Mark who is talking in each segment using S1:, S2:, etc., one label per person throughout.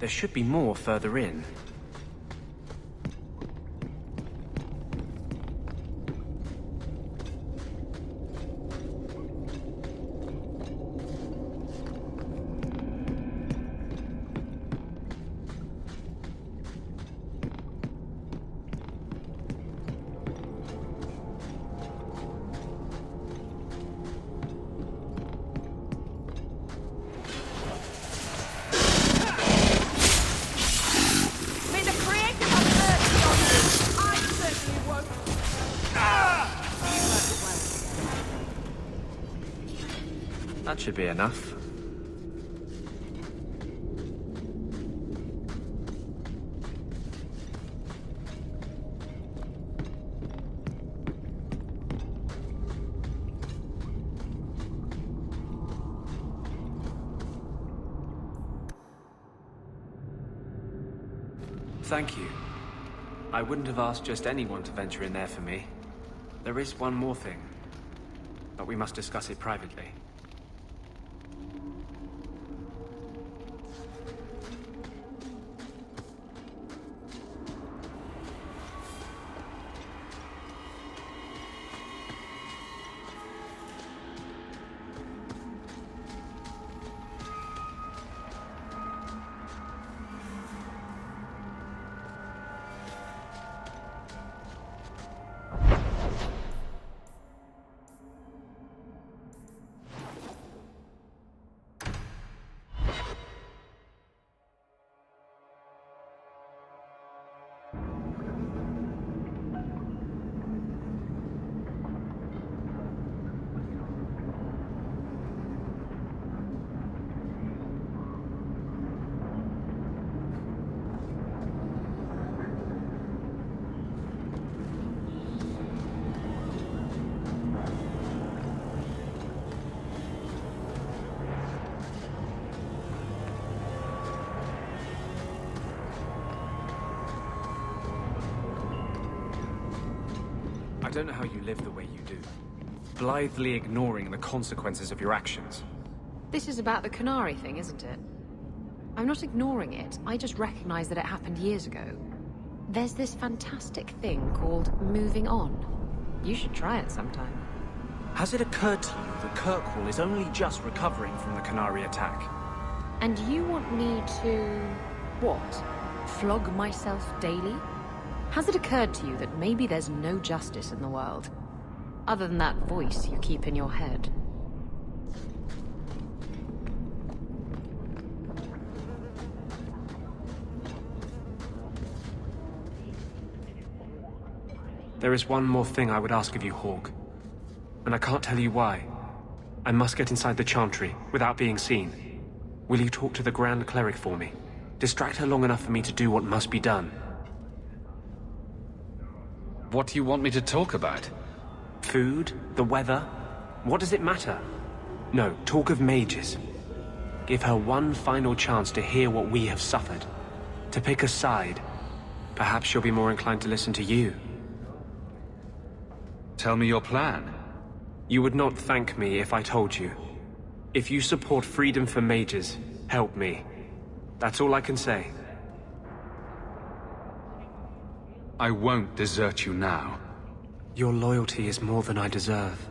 S1: there should be more further in. That should be enough. Thank you. I wouldn't have asked just anyone to venture in there for me. There is one more thing, but we must discuss it privately. I don't know how you live the way you do, blithely ignoring the consequences of your actions.
S2: This is about the Canary thing, isn't it? I'm not ignoring it, I just recognize that it happened years ago. There's this fantastic thing called moving on. You should try it sometime.
S1: Has it occurred to you that Kirkwall is only just recovering from the Canary attack?
S2: And you want me to... what? Flog myself daily? Has it occurred to you that maybe there's no justice in the world? Other than that voice you keep in your head?
S1: There is one more thing I would ask of you, Hawke. And I can't tell you why. I must get inside the Chantry, without being seen. Will you talk to the Grand Cleric for me? Distract her long enough for me to do what must be done.
S3: What do you want me to talk about?
S1: Food? The weather? What does it matter? No, talk of mages. Give her one final chance to hear what we have suffered. To pick a side. Perhaps she'll be more inclined to listen to you.
S3: Tell me your plan.
S1: You would not thank me if I told you. If you support freedom for mages, help me. That's all I can say.
S3: I won't desert you now.
S1: Your loyalty is more than I deserve.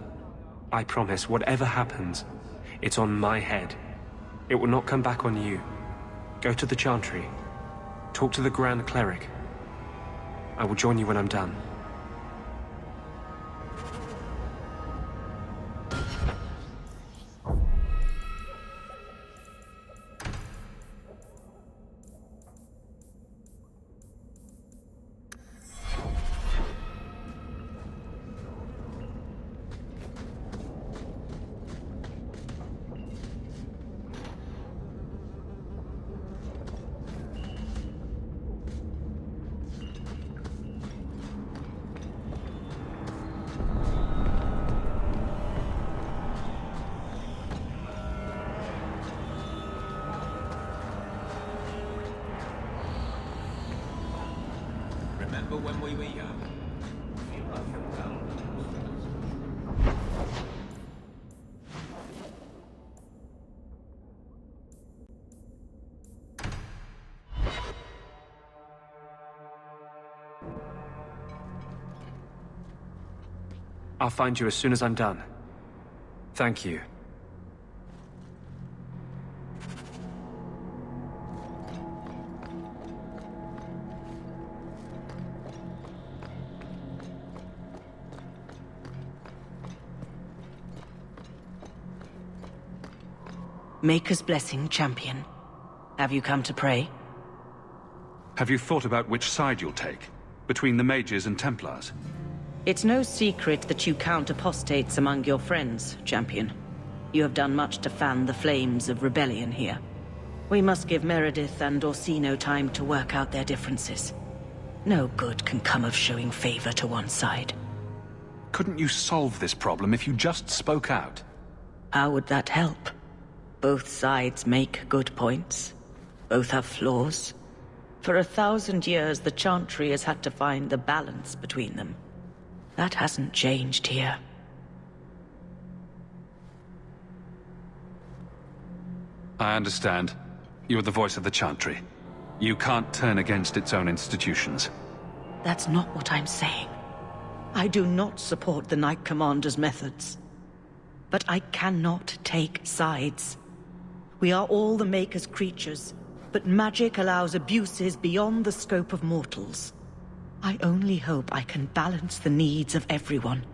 S1: I promise, whatever happens, it's on my head. It will not come back on you. Go to the Chantry. Talk to the Grand Cleric. I will join you when I'm done.
S4: Remember when we were young? Feel like a well.
S1: I'll find you as soon as I'm done. Thank you.
S5: Maker's blessing, champion. Have you come to pray?
S3: Have you thought about which side you'll take? Between the mages and Templars?
S5: It's no secret that you count apostates among your friends, champion. You have done much to fan the flames of rebellion here. We must give Meredith and Orsino time to work out their differences. No good can come of showing favor to one side.
S3: Couldn't you solve this problem if you just spoke out?
S5: How would that help? Both sides make good points. Both have flaws. For 1,000 years, the Chantry has had to find the balance between them. That hasn't changed here.
S3: I understand. You're the voice of the Chantry. You can't turn against its own institutions.
S5: That's not what I'm saying. I do not support the Knight Commander's methods. But I cannot take sides. We are all the Maker's creatures, but magic allows abuses beyond the scope of mortals. I only hope I can balance the needs of everyone.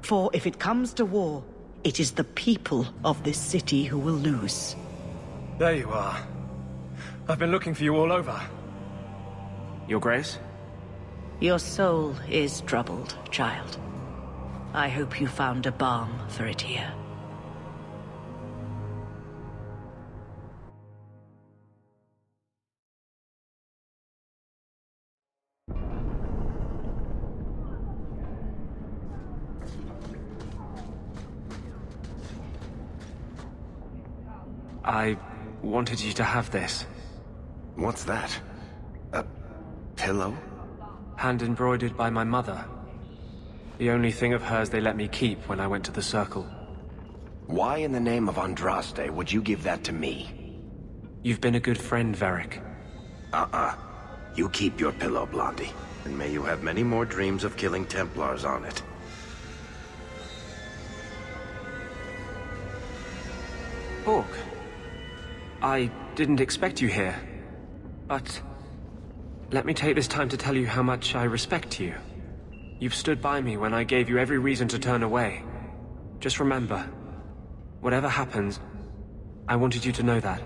S5: For if it comes to war, it is the people of this city who will lose.
S1: There you are. I've been looking for you all over. Your Grace?
S5: Your soul is troubled, child. I hope you found a balm for it here.
S1: I wanted you to have this.
S6: What's that? A pillow?
S1: Hand embroidered by my mother. The only thing of hers they let me keep when I went to the Circle.
S6: Why in the name of Andraste would you give that to me?
S1: You've been a good friend, Varric.
S6: You keep your pillow, Blondie. And may you have many more dreams of killing Templars on it.
S1: Hawke. I didn't expect you here. But let me take this time to tell you how much I respect you. You've stood by me when I gave you every reason to turn away. Just remember, whatever happens, I wanted you to know that.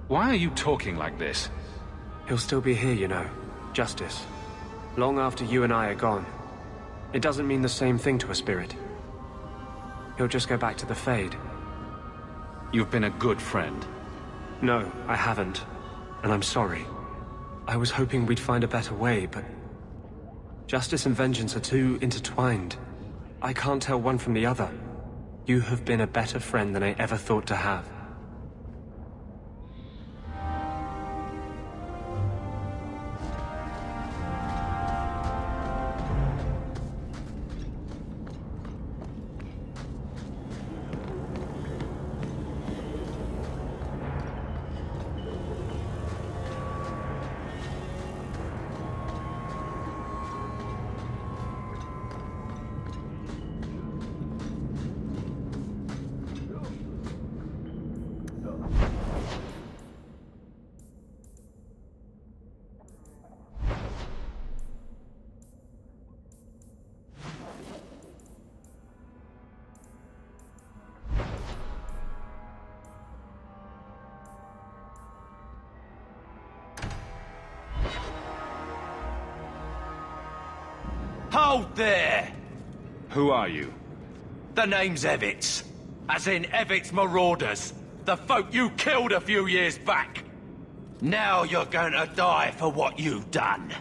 S3: Why are you talking like this?
S1: He'll still be here, you know. Justice. Long after you and I are gone. It doesn't mean the same thing to a spirit. He'll just go back to the Fade.
S3: You've been a good friend.
S1: No, I haven't. And I'm sorry. I was hoping we'd find a better way, but... Justice and vengeance are too intertwined. I can't tell one from the other. You have been a better friend than I ever thought to have.
S4: Hold there!
S3: Who are you?
S4: The name's Evitz. As in Evitz Marauders. The folk you killed a few years back. Now you're going to die for what you've done.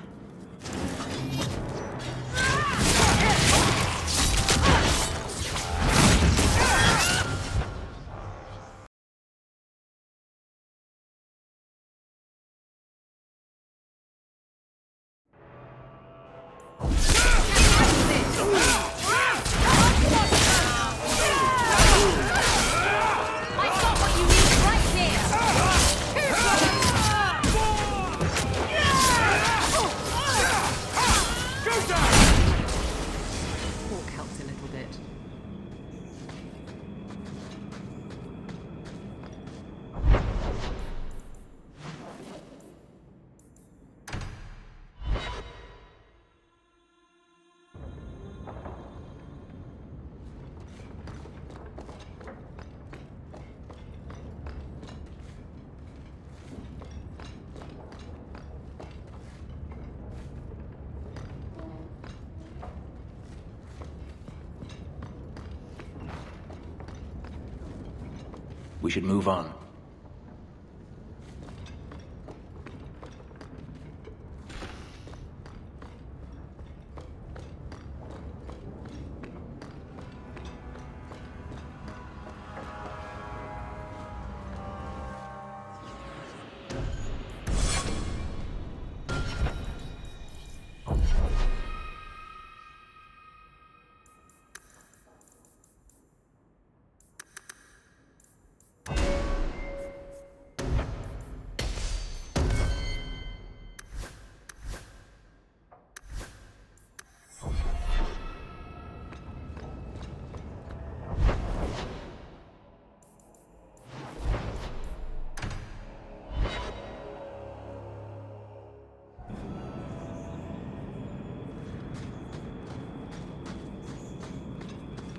S7: We should move on.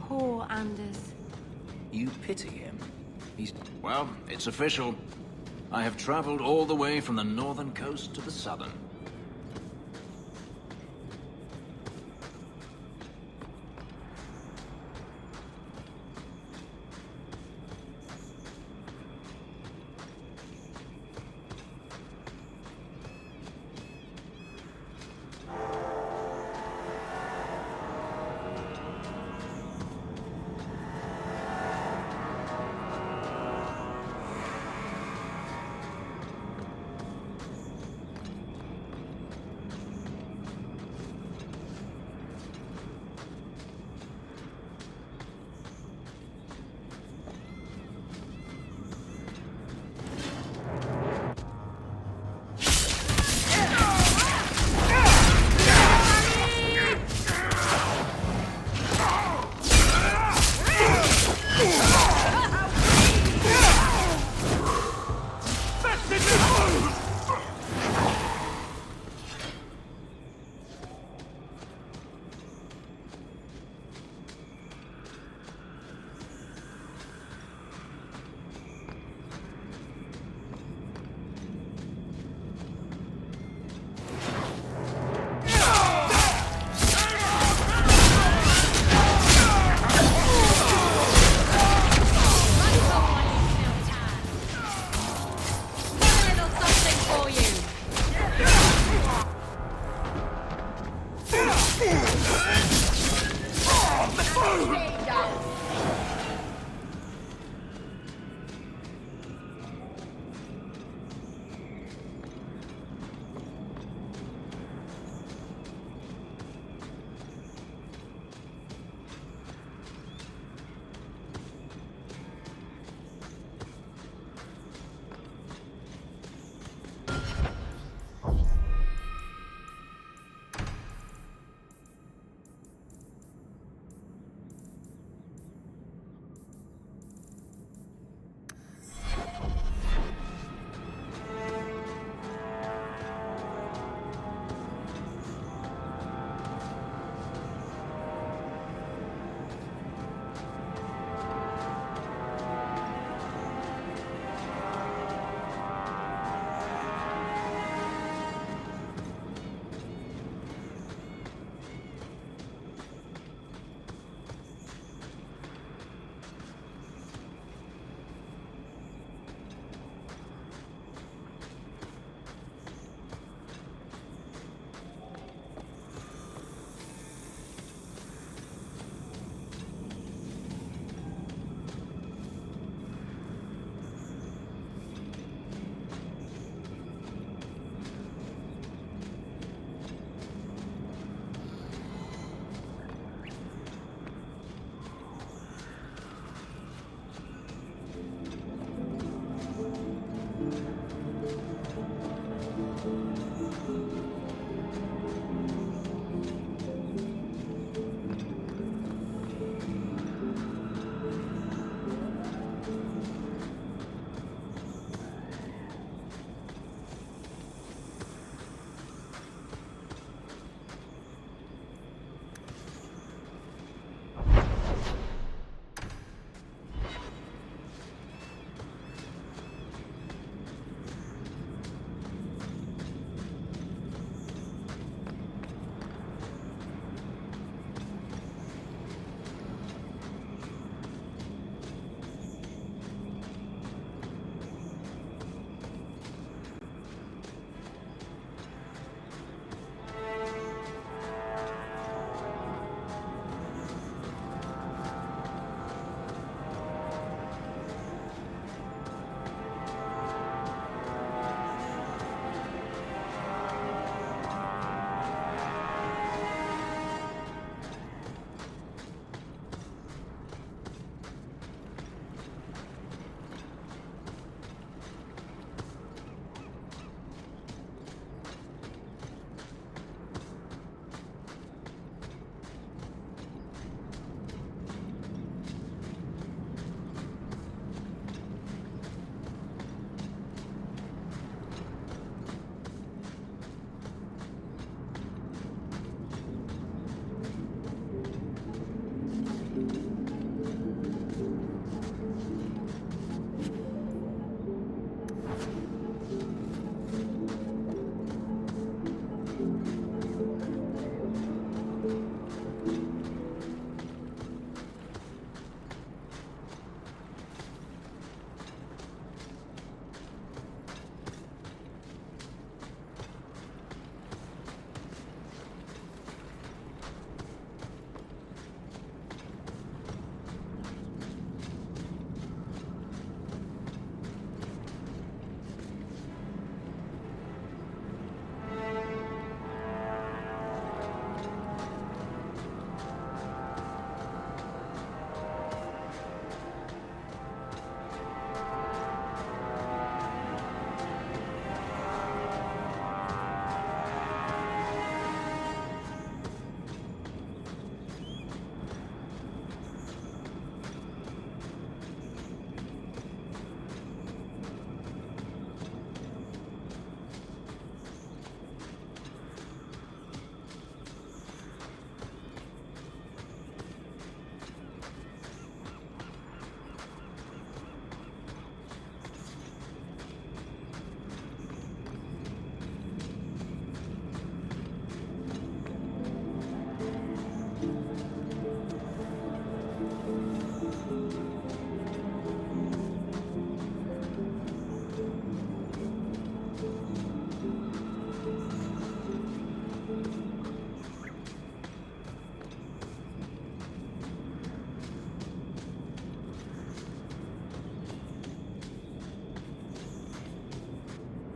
S2: Poor Anders.
S7: You pity him. Well, it's official. I have traveled all the way from the northern coast to the southern.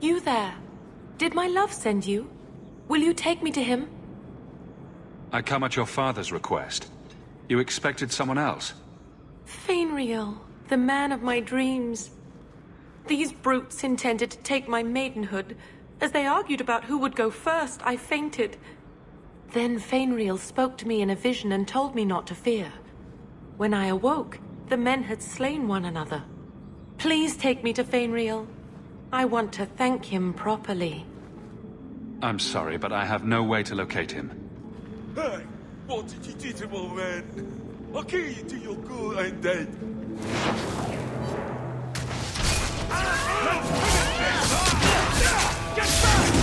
S8: You there. Did my love send you? Will you take me to him?
S3: I come at your father's request. You expected someone else?
S8: Fainriel, the man of my dreams. These brutes intended to take my maidenhood. As they argued about who would go first, I fainted. Then Fainriel spoke to me in a vision and told me not to fear. When I awoke, the men had slain one another. Please take me to Fainriel. I want to thank him properly.
S3: I'm sorry, but I have no way to locate him.
S9: Hey, what did you do to my man? I'll kill you till you're good and dead. Get back!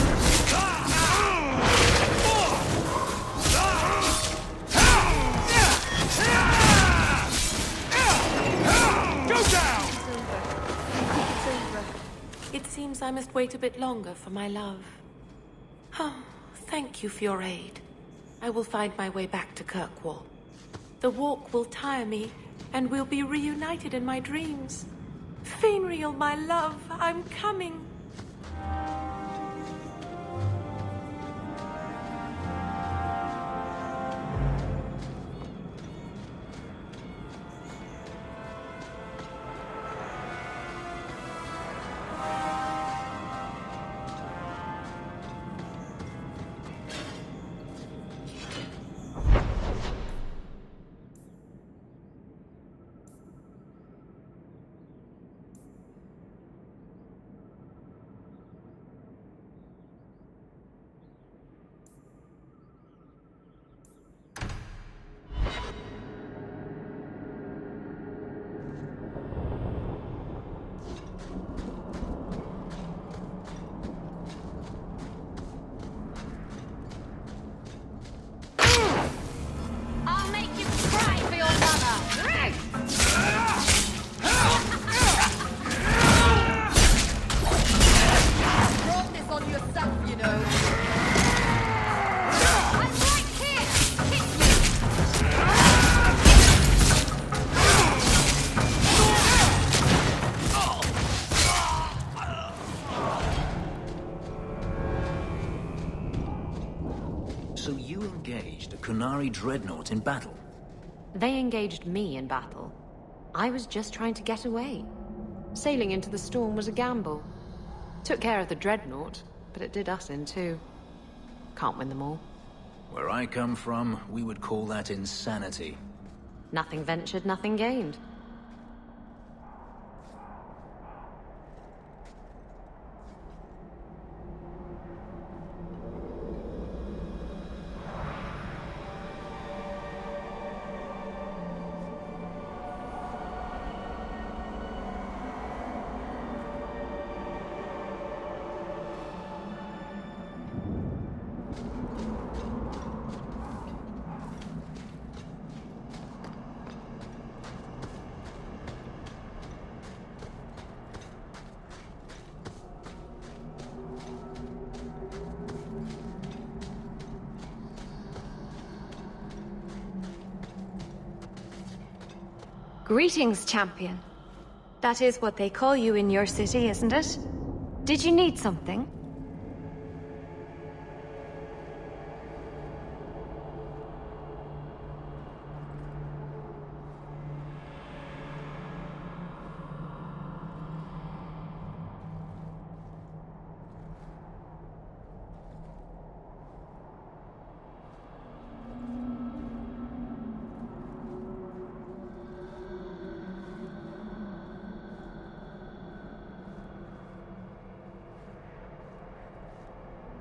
S9: Go down!
S8: It's over. It seems I must wait a bit longer for my love. Oh, thank you for your aid. I will find my way back to Kirkwall. The walk will tire me, and we'll be reunited in my dreams. Fainriel, my love, I'm coming.
S2: I'll make you cry for your mother! Brought this on yourself, you know. I'm right here! Kick me!
S7: So you engaged a Kunari dreadnought in battle?
S2: They engaged me in battle. I was just trying to get away. Sailing into the storm was a gamble. Took care of the dreadnought, but it did us in too. Can't win them all.
S7: Where I come from, we would call that insanity.
S2: Nothing ventured, nothing gained.
S10: Greetings, champion. That is what they call you in your city, isn't it? Did you need something?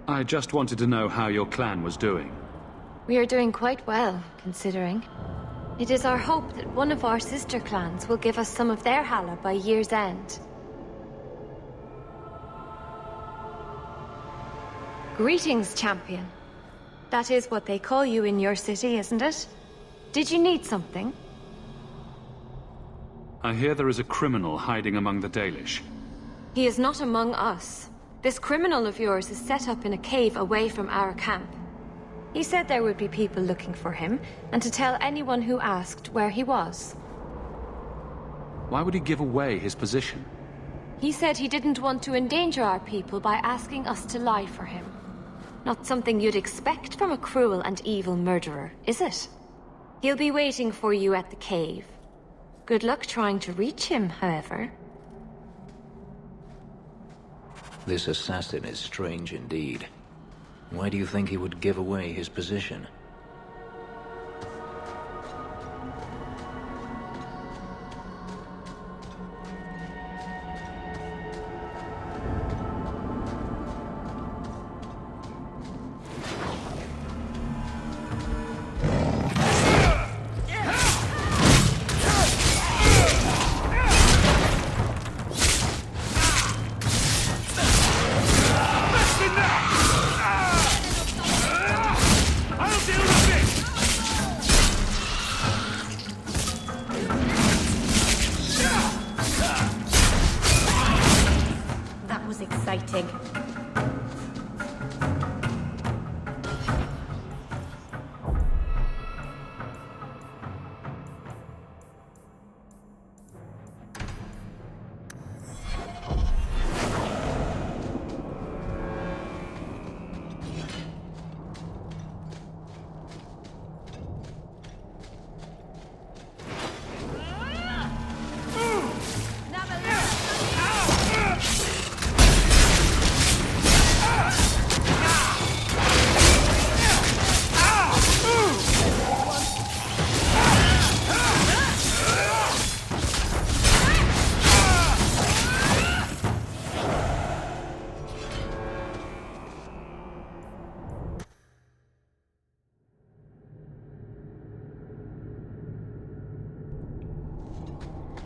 S3: I just wanted to know how your clan was doing.
S10: We are doing quite well, considering. It is our hope that one of our sister clans will give us some of their Hala by year's end. Greetings, champion. That is what they call you in your city, isn't it? Did you need something?
S3: I hear there is a criminal hiding among the Dalish.
S10: He is not among us. This criminal of yours is set up in a cave away from our camp. He said there would be people looking for him, and to tell anyone who asked where he was.
S3: Why would he give away his position?
S10: He said he didn't want to endanger our people by asking us to lie for him. Not something you'd expect from a cruel and evil murderer, is it? He'll be waiting for you at the cave. Good luck trying to reach him, however.
S7: This assassin is strange indeed. Why do you think he would give away his position?
S10: Exciting.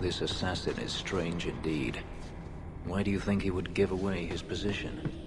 S7: This assassin is strange indeed. Why do you think he would give away his position?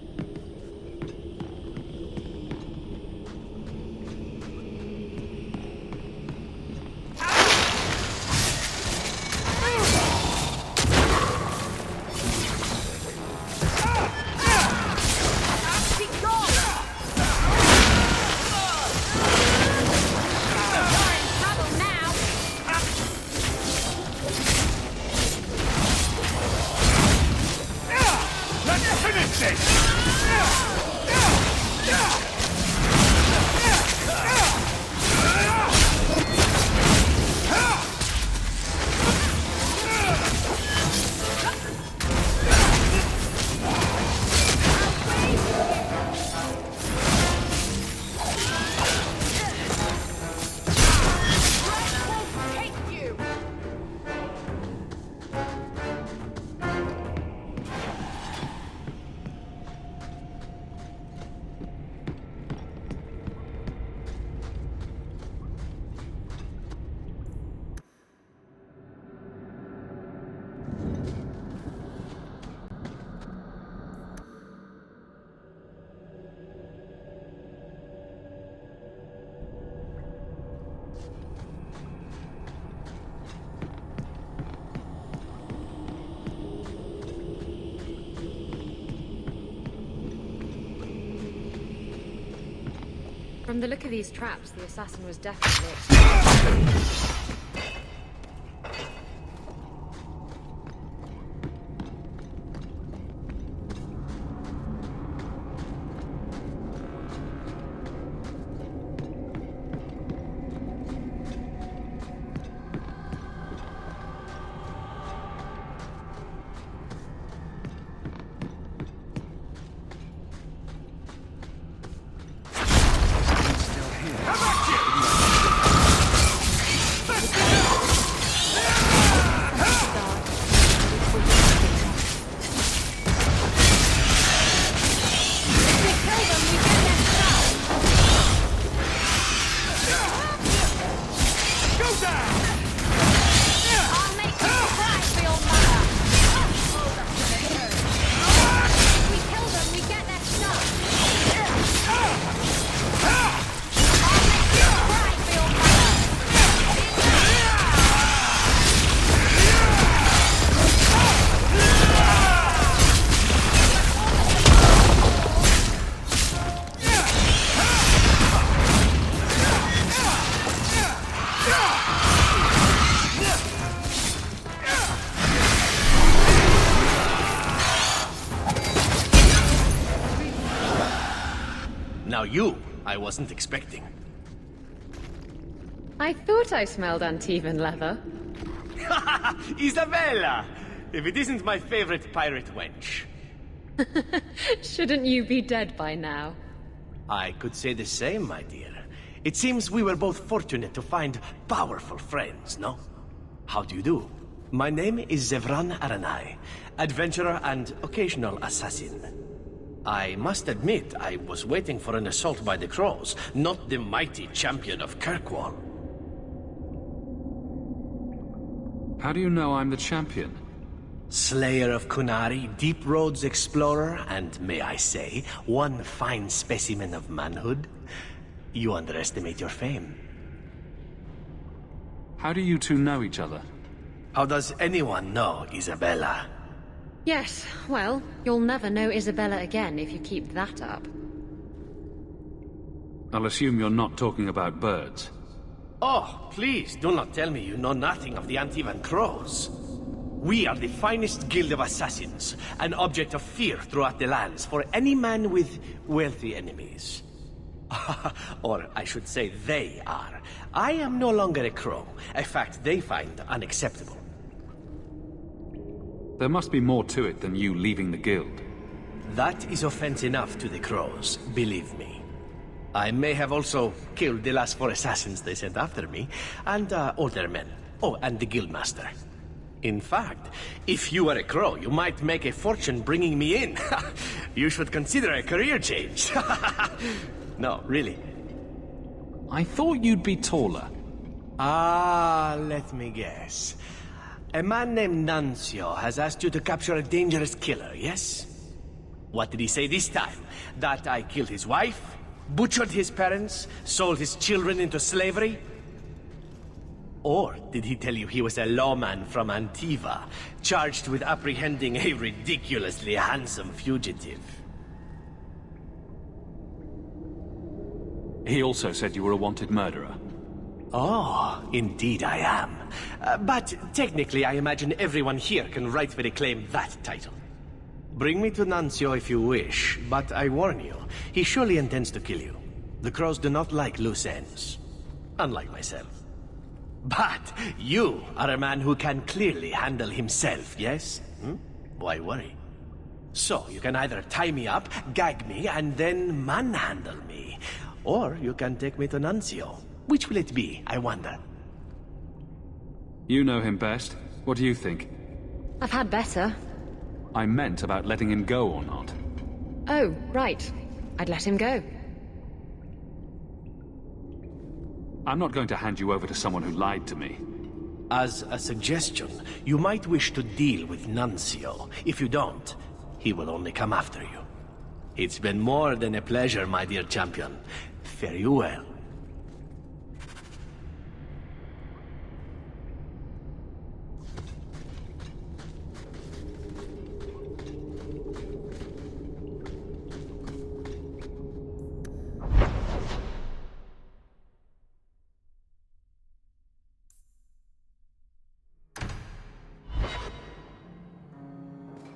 S2: From the look of these traps, the assassin was definitely
S9: Come at you!
S4: you, I wasn't expecting.
S2: I thought I smelled uneven leather.
S4: Isabella! If it isn't my favorite pirate wench.
S2: Shouldn't you be dead by now?
S4: I could say the same, my dear. It seems we were both fortunate to find powerful friends, no? How do you do? My name is Zevran Aranai, adventurer and occasional assassin. I must admit, I was waiting for an assault by the Crows, not the mighty champion of Kirkwall.
S3: How do you know I'm the champion?
S4: Slayer of Kunari, Deep Roads explorer, and may I say, one fine specimen of manhood. You underestimate your fame.
S3: How do you two know each other?
S4: How does anyone know Isabella?
S2: Yes, well, you'll never know Isabella again if you keep that up.
S3: I'll assume you're not talking about birds.
S4: Oh, please, do not tell me you know nothing of the Antivan Crows. We are the finest guild of assassins, an object of fear throughout the lands for any man with wealthy enemies. Or I should say they are. I am no longer a crow, a fact they find unacceptable.
S3: There must be more to it than you leaving the guild.
S4: That is offense enough to the crows, believe me. I may have also killed the last 4 assassins they sent after me, and older men. Oh, and the guildmaster. In fact, if you were a crow, you might make a fortune bringing me in. You should consider a career change. No, really.
S3: I thought you'd be taller.
S4: Ah, let me guess. A man named Nuncio has asked you to capture a dangerous killer, yes? What did he say this time? That I killed his wife, butchered his parents, sold his children into slavery? Or did he tell you he was a lawman from Antiva, charged with apprehending a ridiculously handsome fugitive?
S3: He also said you were a wanted murderer.
S4: Oh, indeed I am. But technically I imagine everyone here can rightfully claim that title. Bring me to Nuncio if you wish, but I warn you, he surely intends to kill you. The crows do not like loose ends. Unlike myself. But you are a man who can clearly handle himself, yes? Why worry? So, you can either tie me up, gag me, and then manhandle me. Or you can take me to Nuncio. Which will it be, I wonder?
S3: You know him best. What do you think?
S2: I've had better.
S3: I meant about letting him go or not.
S2: Oh, right. I'd let him go.
S3: I'm not going to hand you over to someone who lied to me.
S4: As a suggestion, you might wish to deal with Nuncio. If you don't, he will only come after you. It's been more than a pleasure, my dear champion. Fare you well.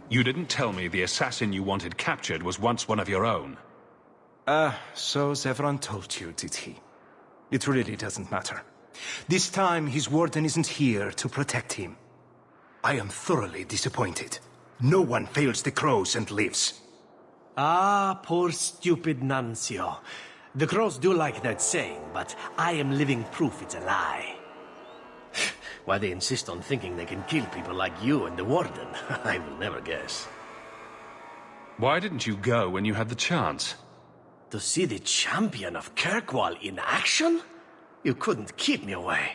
S3: You didn't tell me the assassin you wanted captured was once one of your own.
S11: So Zevran told you, did he? It really doesn't matter. This time, his warden isn't here to protect him. I am thoroughly disappointed. No one fails the crows and lives.
S4: Ah, poor stupid Nuncio. The crows do like that saying, but I am living proof it's a lie. Why they insist on thinking they can kill people like you and the warden, I will never guess.
S3: Why didn't you go when you had the chance?
S4: To see the champion of Kirkwall in action? You couldn't keep me away.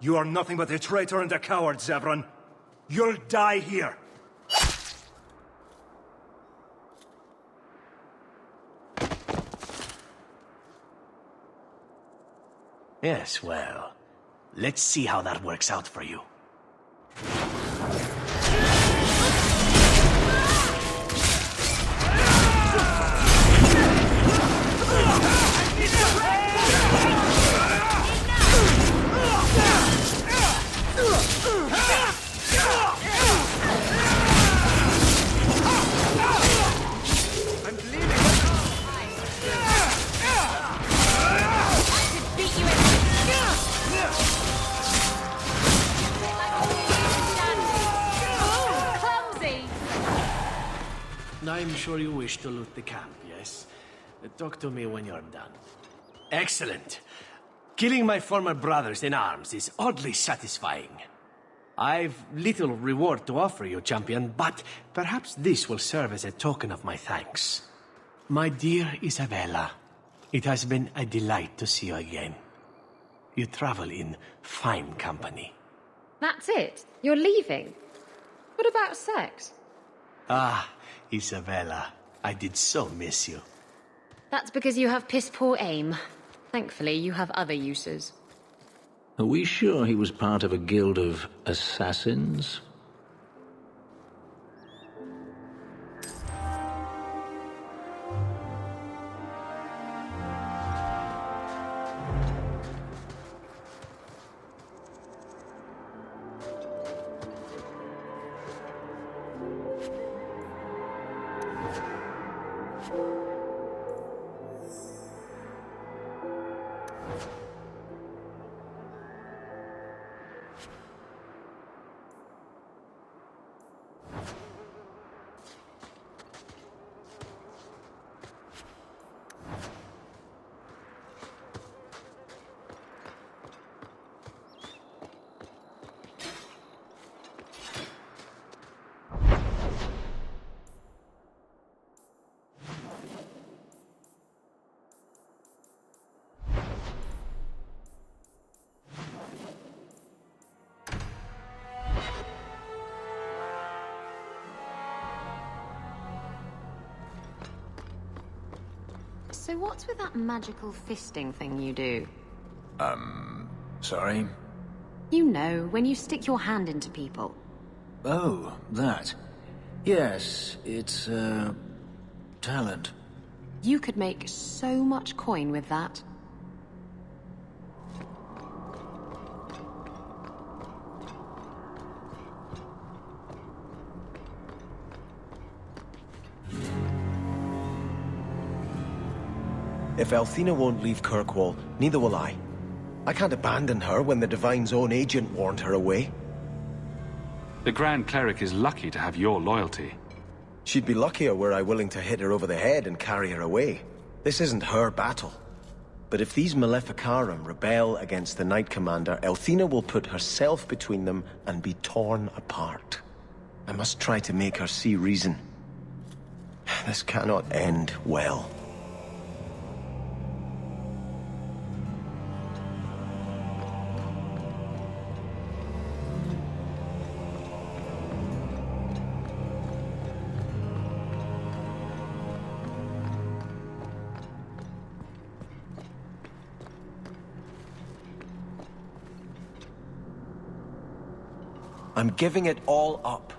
S11: You are nothing but a traitor and a coward, Zevran. You'll die here.
S4: Yes, well, let's see how that works out for you. I'm sure you wish to loot the camp, yes? Talk to me when you're done. Excellent. Killing my former brothers in arms is oddly satisfying. I've little reward to offer you, champion, but perhaps this will serve as a token of my thanks. My dear Isabella, it has been a delight to see you again. You travel in fine company.
S2: That's it? You're leaving? What about sex?
S4: Ah, Isabella, I did so miss you.
S2: That's because you have piss-poor aim. Thankfully, you have other uses.
S7: Are we sure he was part of a guild of assassins?
S2: So what's with that magical fisting thing you do?
S7: Sorry?
S2: You know, when you stick your hand into people.
S7: Oh, that. Yes, it's, talent.
S2: You could make so much coin with that.
S12: If Althena won't leave Kirkwall, neither will I. I can't abandon her when the Divine's own agent warned her away.
S3: The Grand Cleric is lucky to have your loyalty.
S12: She'd be luckier were I willing to hit her over the head and carry her away. This isn't her battle. But if these Maleficarum rebel against the Knight Commander, Althena will put herself between them and be torn apart. I must try to make her see reason. This cannot end well. I'm giving it all up.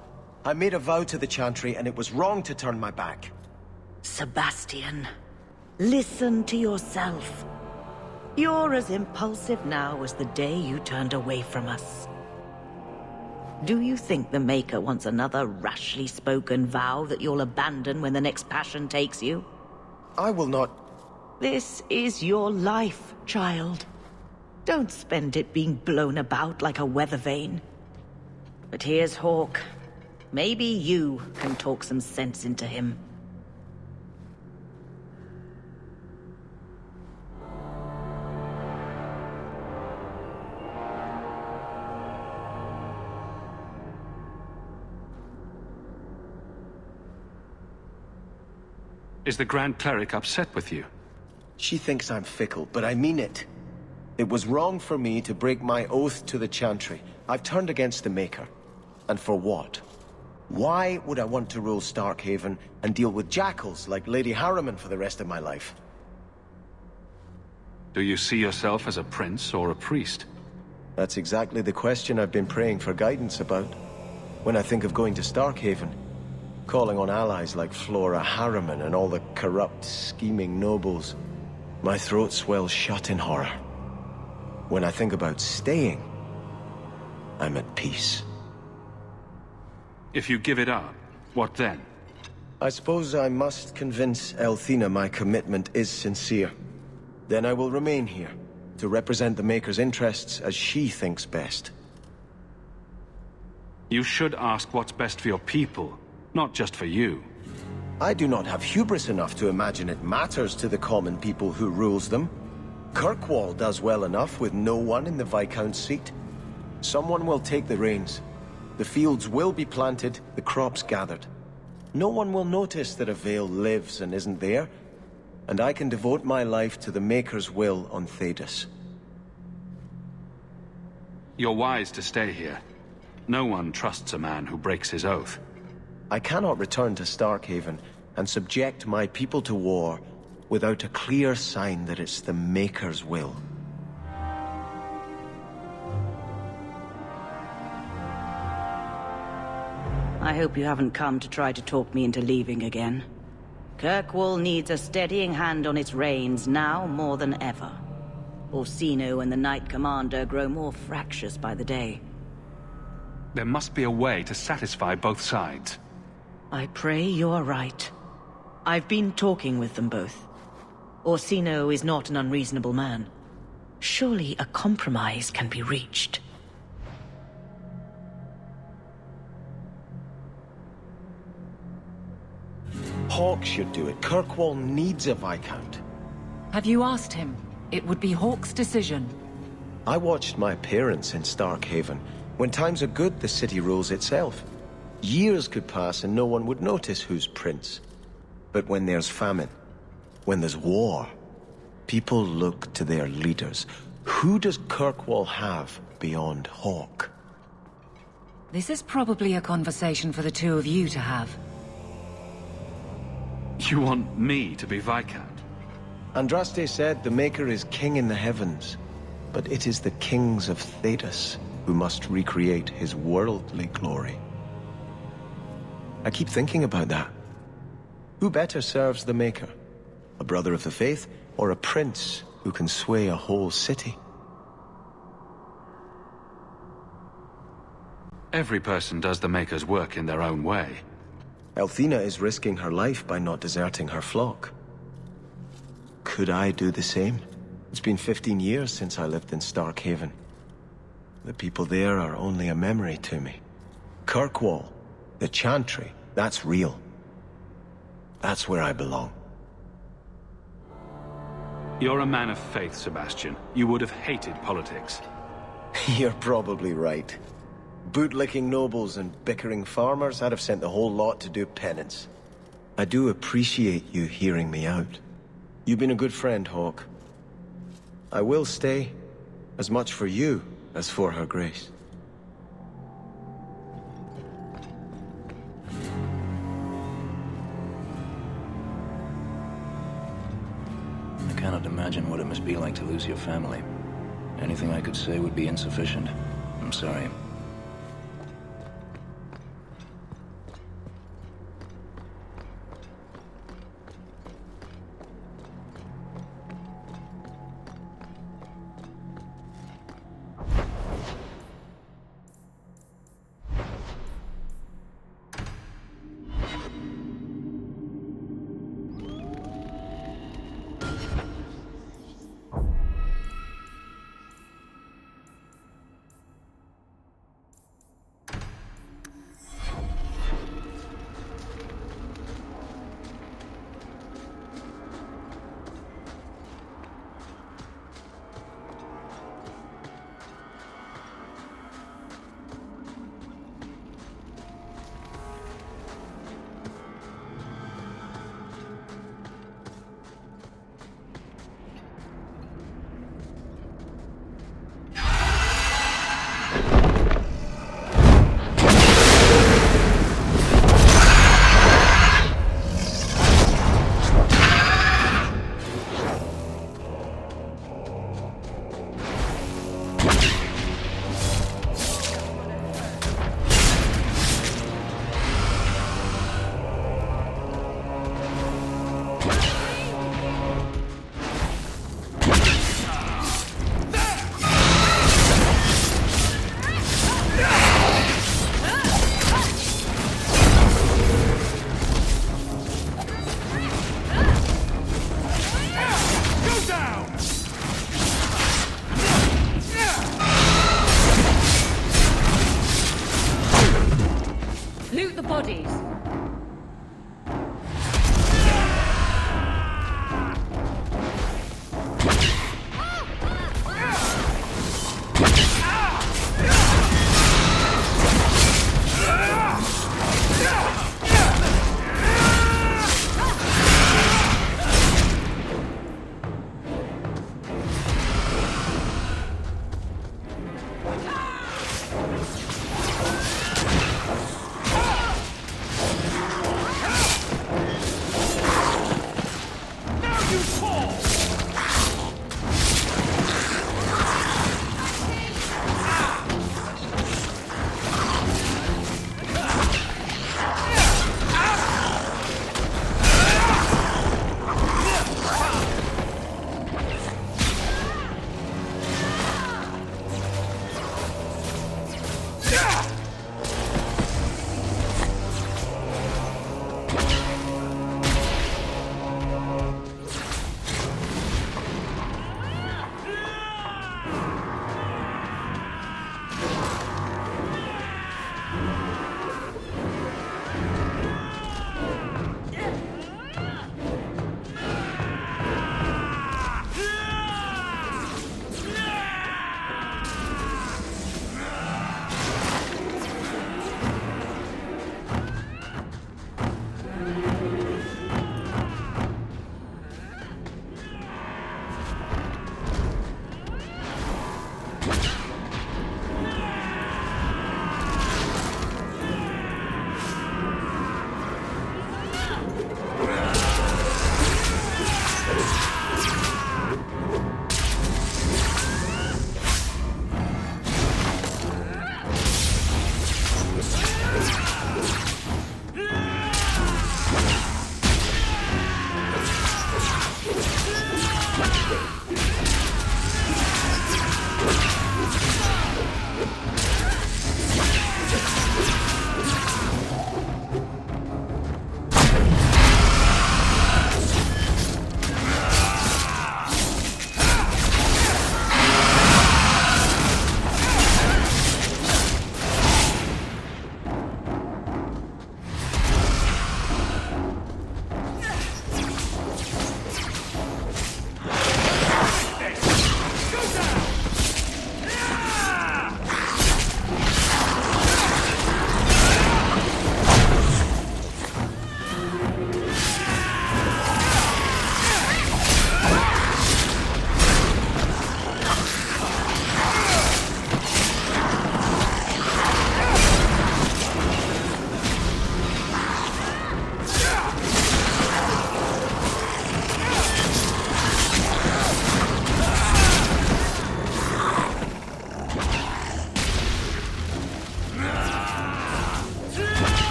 S12: I made a vow to the Chantry, and it was wrong to turn my back.
S5: Sebastian, listen to yourself. You're as impulsive now as the day you turned away from us. Do you think the Maker wants another rashly spoken vow that you'll abandon when the next passion takes you?
S12: I will not...
S5: This is your life, child. Don't spend it being blown about like a weather vane. But here's Hawke. Maybe you can talk some sense into him.
S3: Is the Grand Cleric upset with you?
S12: She thinks I'm fickle, but I mean it. It was wrong for me to break my oath to the Chantry. I've turned against the Maker. And for what? Why would I want to rule Starkhaven and deal with jackals like Lady Harriman for the rest of my life?
S3: Do you see yourself as a prince or a priest?
S12: That's exactly the question I've been praying for guidance about. When I think of going to Starkhaven, calling on allies like Flora Harriman and all the corrupt, scheming nobles, my throat swells shut in horror. When I think about staying, I'm at peace.
S3: If you give it up, what then?
S12: I suppose I must convince Althena my commitment is sincere. Then I will remain here, to represent the Maker's interests as she thinks best.
S3: You should ask what's best for your people, not just for you.
S12: I do not have hubris enough to imagine it matters to the common people who rules them. Kirkwall does well enough with no one in the Viscount's seat. Someone will take the reins. The fields will be planted, the crops gathered. No one will notice that a Vale lives and isn't there, and I can devote my life to the Maker's will on Thedas.
S3: You're wise to stay here. No one trusts a man who breaks his oath.
S12: I cannot return to Starkhaven and subject my people to war without a clear sign that it's the Maker's will.
S5: I hope you haven't come to try to talk me into leaving again. Kirkwall needs a steadying hand on its reins now more than ever. Orsino and the Knight Commander grow more fractious by the day.
S3: There must be a way to satisfy both sides.
S5: I pray you are right. I've been talking with them both. Orsino is not an unreasonable man. Surely a compromise can be reached.
S12: Hawke should do it. Kirkwall needs a Viscount.
S13: Have you asked him? It would be Hawke's decision.
S12: I watched my parents in Starkhaven. When times are good, the city rules itself. Years could pass and no one would notice who's prince. But when there's famine, when there's war, people look to their leaders. Who does Kirkwall have beyond Hawke?
S13: This is probably a conversation for the two of you to have.
S3: You want me to be Viscount?
S12: Andraste said the Maker is king in the heavens, but it is the kings of Thedas who must recreate his worldly glory. I keep thinking about that. Who better serves the Maker? A brother of the faith, or a prince who can sway a whole city?
S3: Every person does the Maker's work in their own way.
S12: Althena is risking her life by not deserting her flock. Could I do the same? It's been 15 years since I lived in Starkhaven. The people there are only a memory to me. Kirkwall, the Chantry, that's real. That's where I belong.
S3: You're a man of faith, Sebastian. You would have hated politics.
S12: You're probably right. Bootlicking nobles and bickering farmers, I'd have sent the whole lot to do penance. I do appreciate you hearing me out. You've been a good friend, Hawke. I will stay, as much for you as for her grace.
S7: I cannot imagine what it must be like to lose your family. Anything I could say would be insufficient. I'm sorry.
S13: Loot the bodies.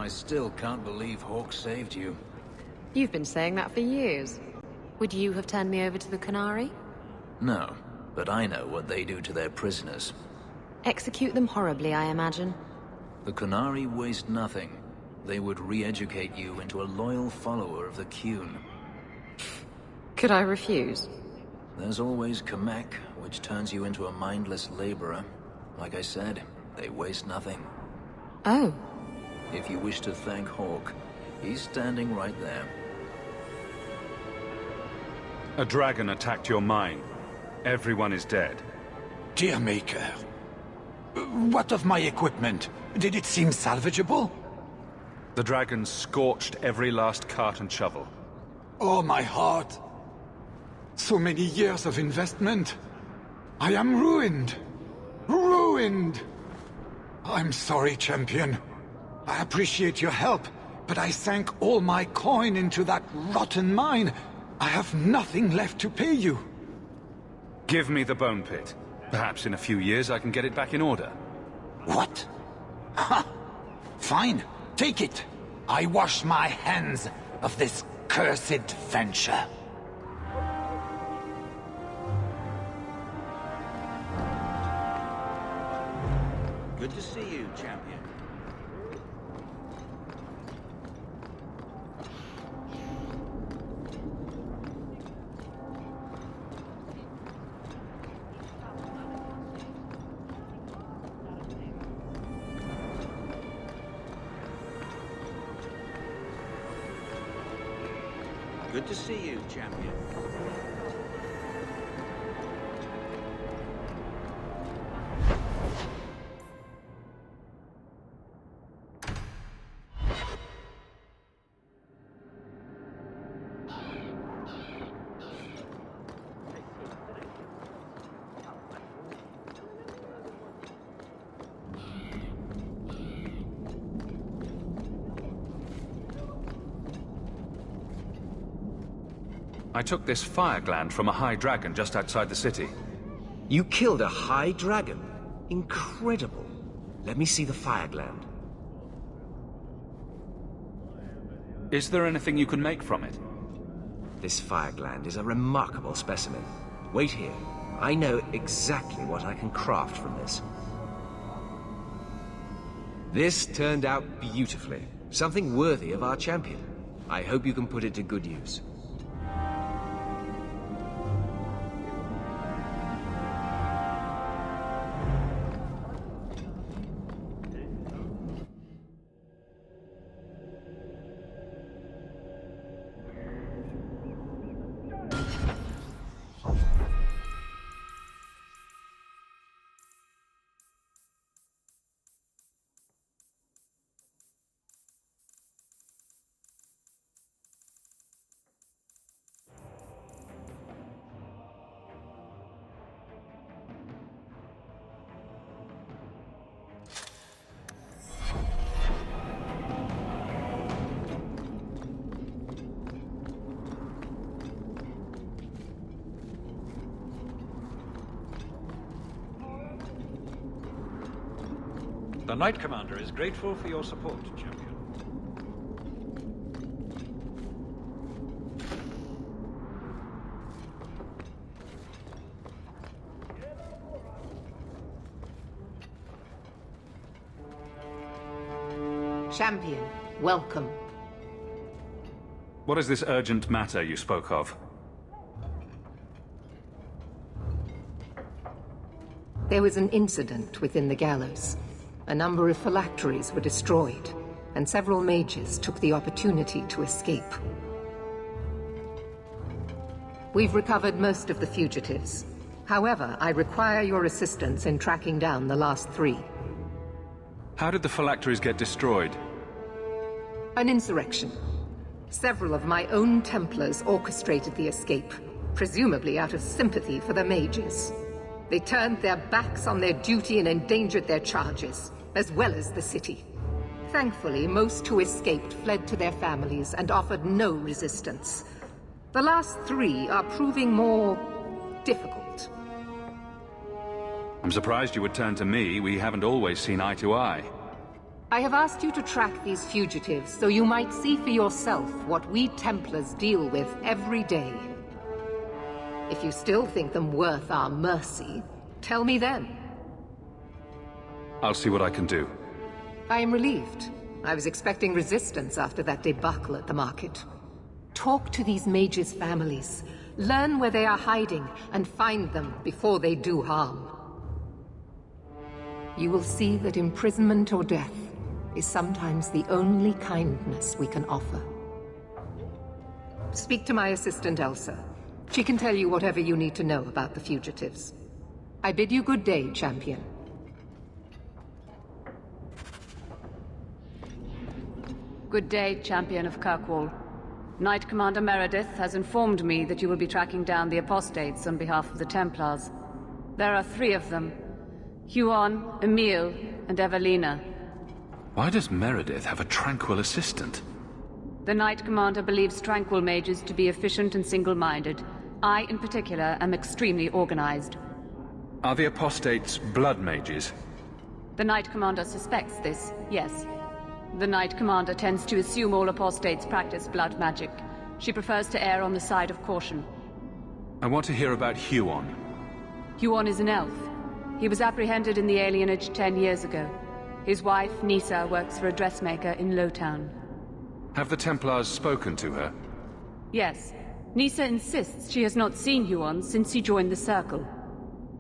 S7: I still can't believe Hawke saved you.
S2: You've been saying that for years. Would you have turned me over to the Qunari?
S7: No, but I know what they do to their prisoners.
S2: Execute them horribly, I imagine.
S7: The Qunari waste nothing. They would re-educate you into a loyal follower of the Qun.
S2: Could I refuse?
S7: There's always Kamek, which turns you into a mindless laborer. Like I said, they waste nothing.
S2: Oh.
S7: If you wish to thank Hawke, he's standing right there.
S3: A dragon attacked your mine. Everyone is dead.
S14: Dear Maker, what of my equipment? Did it seem salvageable?
S3: The dragon scorched every last cart and shovel.
S14: Oh, my heart. So many years of investment. I am ruined. Ruined! I'm sorry, champion. I appreciate your help, but I sank all my coin into that rotten mine. I have nothing left to pay you.
S3: Give me the bone pit. Perhaps in a few years I can get it back in order.
S14: What? Ha! Fine, take it. I wash my hands of this cursed venture.
S15: Good to see you, champion. Good to see you, champion.
S3: I took this fire gland from a high dragon just outside the city.
S16: You killed a high dragon? Incredible. Let me see the fire gland.
S3: Is there anything you can make from it?
S16: This fire gland is a remarkable specimen. Wait here. I know exactly what I can craft from this. This turned out beautifully. Something worthy of our champion. I hope you can put it to good use.
S17: The Knight Commander is grateful for your support, champion.
S18: Champion, welcome.
S3: What is this urgent matter you spoke of?
S18: There was an incident within the gallows. A number of phylacteries were destroyed, and several mages took the opportunity to escape. We've recovered most of the fugitives. However, I require your assistance in tracking down the last 3.
S3: How did the phylacteries get destroyed?
S18: An insurrection. Several of my own Templars orchestrated the escape, presumably out of sympathy for the mages. They turned their backs on their duty and endangered their charges, as well as the city. Thankfully, most who escaped fled to their families and offered no resistance. The last 3 are proving more difficult.
S3: I'm surprised you would turn to me. We haven't always seen eye to eye.
S18: I have asked you to track these fugitives so you might see for yourself what we Templars deal with every day. If you still think them worth our mercy, tell me then.
S3: I'll see what I can do.
S18: I am relieved. I was expecting resistance after that debacle at the market. Talk to these mages' families. Learn where they are hiding, and find them before they do harm. You will see that imprisonment or death is sometimes the only kindness we can offer. Speak to my assistant, Elsa. She can tell you whatever you need to know about the fugitives. I bid you good day, champion.
S19: Good day, champion of Kirkwall. Knight Commander Meredith has informed me that you will be tracking down the apostates on behalf of the Templars. There are 3 of them. Huon, Emile, and Evelina.
S3: Why does Meredith have a tranquil assistant?
S19: The Knight Commander believes tranquil mages to be efficient and single-minded. I, in particular, am extremely organized.
S3: Are the apostates blood mages?
S19: The Knight Commander suspects this, yes. The Knight Commander tends to assume all apostates practice blood magic. She prefers to err on the side of caution.
S3: I want to hear about Huon.
S19: Huon is an elf. He was apprehended in the alienage 10 years ago. His wife, Nisa, works for a dressmaker in Lowtown.
S3: Have the Templars spoken to her?
S19: Yes. Nisa insists she has not seen Huon since he joined the Circle.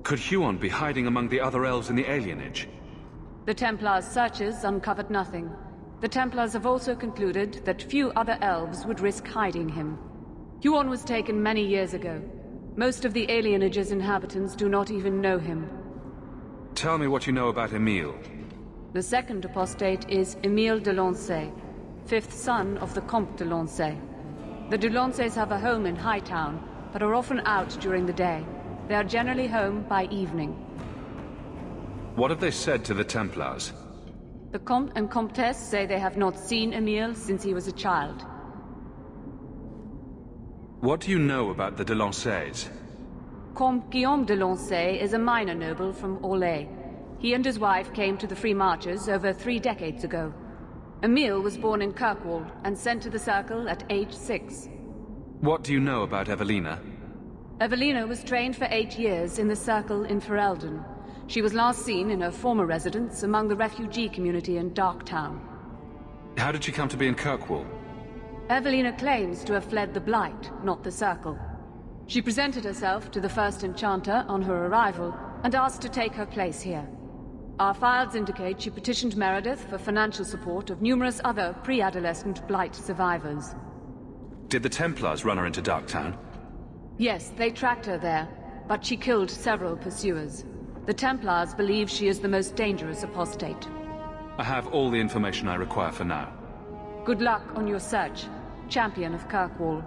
S3: Could Huon be hiding among the other elves in the alienage?
S19: The Templars' searches uncovered nothing. The Templars have also concluded that few other elves would risk hiding him. Huon was taken many years ago. Most of the alienage's inhabitants do not even know him.
S3: Tell me what you know about Emile.
S19: The second apostate is Emile de Lancey, 5th son of the Comte de Lancey. The de Lanceys have a home in Hightown, but are often out during the day. They are generally home by evening.
S3: What have they said to the Templars?
S19: The Comte and Comtesse say they have not seen Emile since he was a child.
S3: What do you know about the de Lanceys?
S19: Comte Guillaume de Lancey is a minor noble from Orlais. He and his wife came to the Free Marches over 3 decades ago. Emile was born in Kirkwall and sent to the Circle at age 6.
S3: What do you know about Evelina?
S19: Evelina was trained for 8 years in the Circle in Ferelden. She was last seen in her former residence among the refugee community in Darktown.
S3: How did she come to be in Kirkwall?
S19: Evelina claims to have fled the Blight, not the Circle. She presented herself to the First Enchanter on her arrival and asked to take her place here. Our files indicate she petitioned Meredith for financial support of numerous other pre-adolescent Blight survivors.
S3: Did the Templars run her into Darktown?
S19: Yes, they tracked her there, but she killed several pursuers. The Templars believe she is the most dangerous apostate.
S3: I have all the information I require for now.
S19: Good luck on your search, champion of Kirkwall.